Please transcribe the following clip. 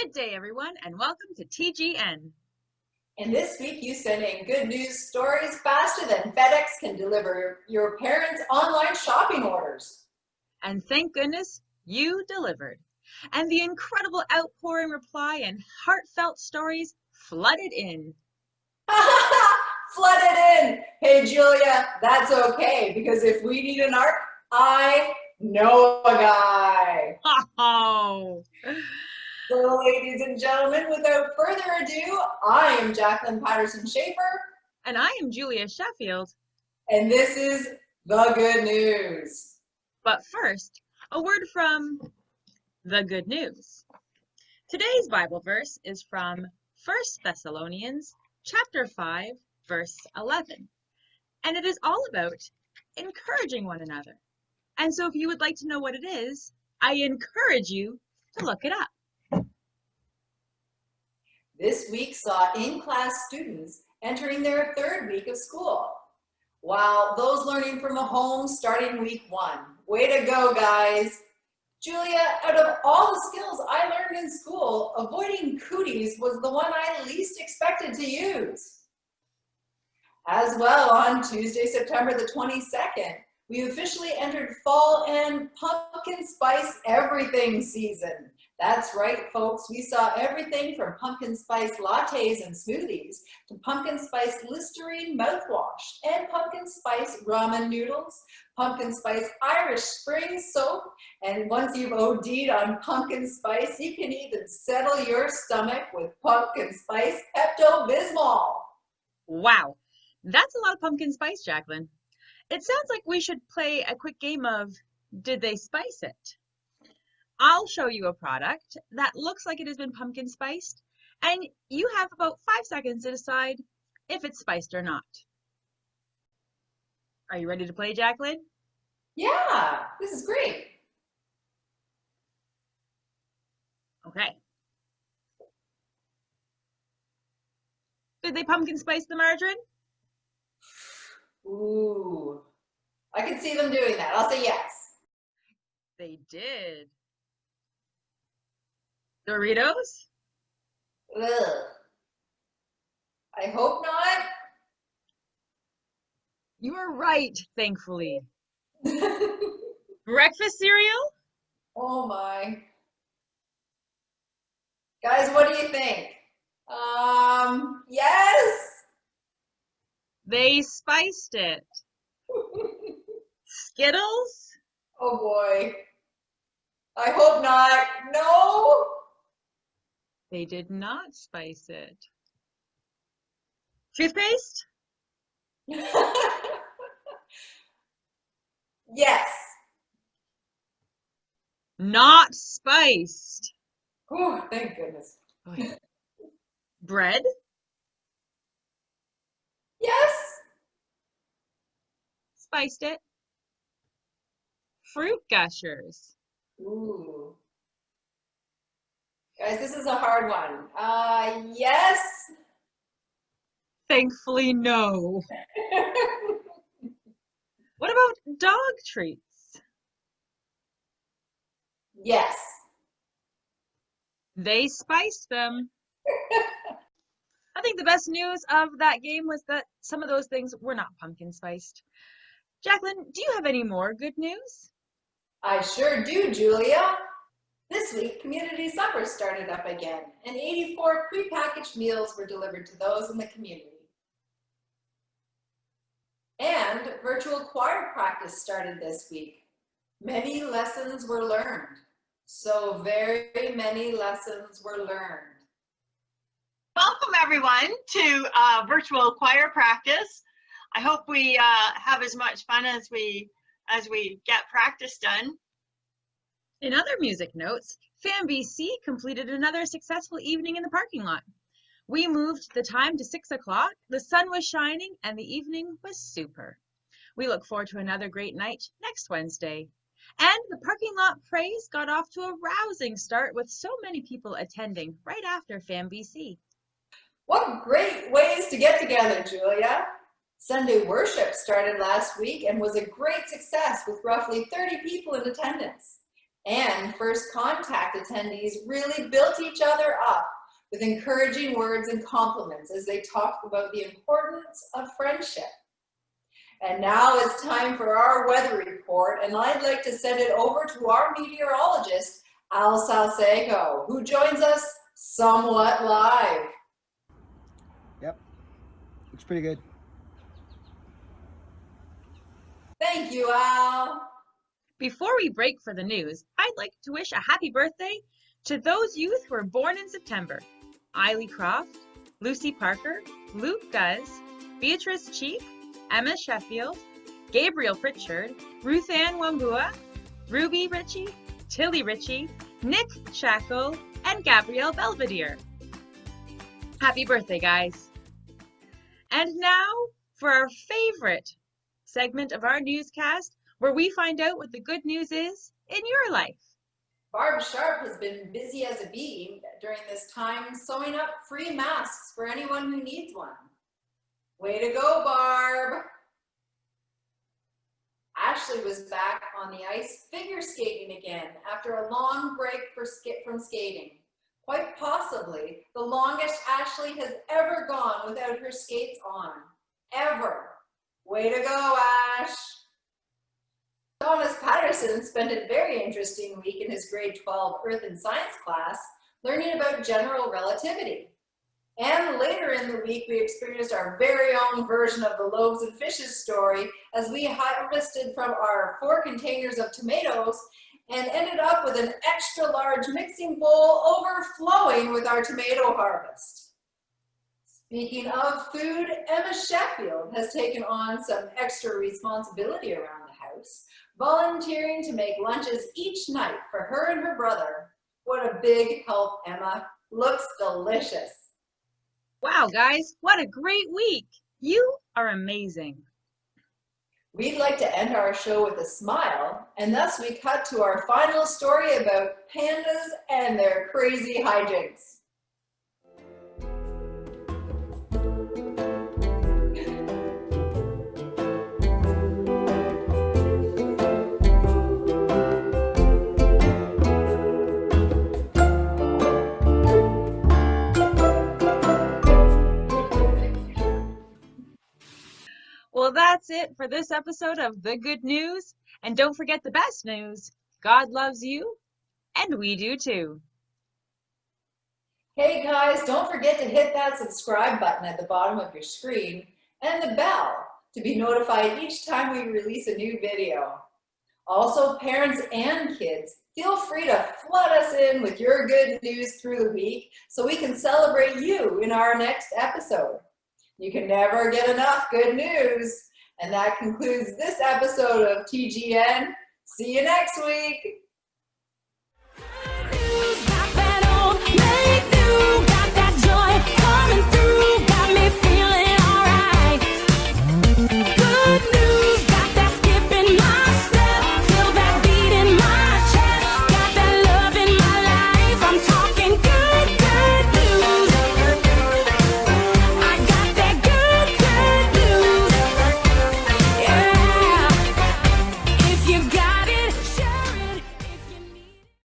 Good day, everyone, and welcome to TGN. And this week you send in good news stories faster than FedEx can deliver your parents' online shopping orders. And thank goodness you delivered. And the incredible outpouring reply and heartfelt stories flooded in. Flooded in. Hey, Julia, that's okay, because if we need an ark, I know a guy. Oh! So, ladies and gentlemen, without further ado, I am Jaquelyn Patterson-Schaefer. And I am Julia Sheffield. And this is the good news. But first, a word from the good news. Today's Bible verse is from First Thessalonians chapter 5, verse 11. And it is all about encouraging one another. And so if you would like to know what it is, I encourage you to look it up. This week saw in-class students entering their third week of school, while those learning from home starting week 1. Way to go, guys. Julia, out of all the skills I learned in school, avoiding cooties was the one I least expected to use. As well, on Tuesday, September the 22nd, we officially entered fall and pumpkin spice everything season. That's right, folks. We saw everything from pumpkin spice lattes and smoothies to pumpkin spice Listerine mouthwash and pumpkin spice ramen noodles, pumpkin spice Irish Spring soap, and once you've OD'd on pumpkin spice, you can even settle your stomach with pumpkin spice Pepto-Bismol. Wow, that's a lot of pumpkin spice, Jaquelyn. It sounds like we should play a quick game of Did They Spice It? I'll show you a product that looks like it has been pumpkin spiced, and you have about 5 seconds to decide if it's spiced or not. Are you ready to play, Jaquelyn? Yeah, this is great. Okay. Did they pumpkin spice the margarine? Ooh, I can see them doing that. I'll say yes. They did. Doritos? Ugh. I hope not. You were right, thankfully. Breakfast cereal? Oh my. Guys, what do you think? Yes. They spiced it. Skittles? Oh boy. I hope not. No. They did not spice it. Toothpaste? Yes. Not spiced. Oh, thank goodness. Bread? Yes. Spiced it. Fruit gushers. Ooh. Guys, this is a hard one. Yes. Thankfully, no. What about dog treats? Yes. They spiced them. I think the best news of that game was that some of those things were not pumpkin spiced. Jaquelyn, do you have any more good news? I sure do, Julia. This week, community suppers started up again, and 84 prepackaged meals were delivered to those in the community. And virtual choir practice started this week. Many lessons were learned. So very many lessons were learned. Welcome everyone to virtual choir practice. I hope we have as much fun as we get practice done. In other music notes, FamBC completed another successful evening in the parking lot. We moved the time to 6 o'clock, the sun was shining, and the evening was super. We look forward to another great night next Wednesday. And the parking lot praise got off to a rousing start with so many people attending right after FamBC. What great ways to get together, Julia. Sunday worship started last week and was a great success with roughly 30 people in attendance. And first contact attendees really built each other up with encouraging words and compliments as they talked about the importance of friendship. And now it's time for our weather report, and I'd like to send it over to our meteorologist, Al Salcedo, who joins us somewhat live. Yep, looks pretty good. Thank you, Al. Before we break for the news, I'd like to wish a happy birthday to those youth who were born in September. Eiley Croft, Lucy Parker, Luke Guz, Beatrice Cheek, Emma Sheffield, Gabriel Pritchard, Ruth Ann Wambua, Ruby Ritchie, Tilly Ritchie, Nick Shackle, and Gabrielle Belvedere. Happy birthday, guys. And now for our favorite segment of our newscast, where we find out what the good news is in your life. Barb Sharp has been busy as a bee during this time, sewing up free masks for anyone who needs one. Way to go, Barb! Ashley was back on the ice figure skating again after a long break from skating. Quite possibly the longest Ashley has ever gone without her skates on. Ever. Way to go, Ash! Thomas Patterson spent a very interesting week in his grade 12 Earth and Science class learning about general relativity. And later in the week, we experienced our very own version of the loaves and fishes story as we harvested from our 4 containers of tomatoes and ended up with an extra large mixing bowl overflowing with our tomato harvest. Speaking of food, Emma Sheffield has taken on some extra responsibility around the house, volunteering to make lunches each night for her and her brother. What a big help, Emma. Looks delicious. Wow, guys, what a great week. You are amazing. We'd like to end our show with a smile, and thus we cut to our final story about pandas and their crazy hijinks. Well, that's it for this episode of The Good News. And don't forget the best news. God loves you, and we do too. Hey guys, don't forget to hit that subscribe button at the bottom of your screen and the bell to be notified each time we release a new video. Also, parents and kids, feel free to flood us in with your good news through the week so we can celebrate you in our next episode. You can never get enough good news. And that concludes this episode of TGN. See you next week.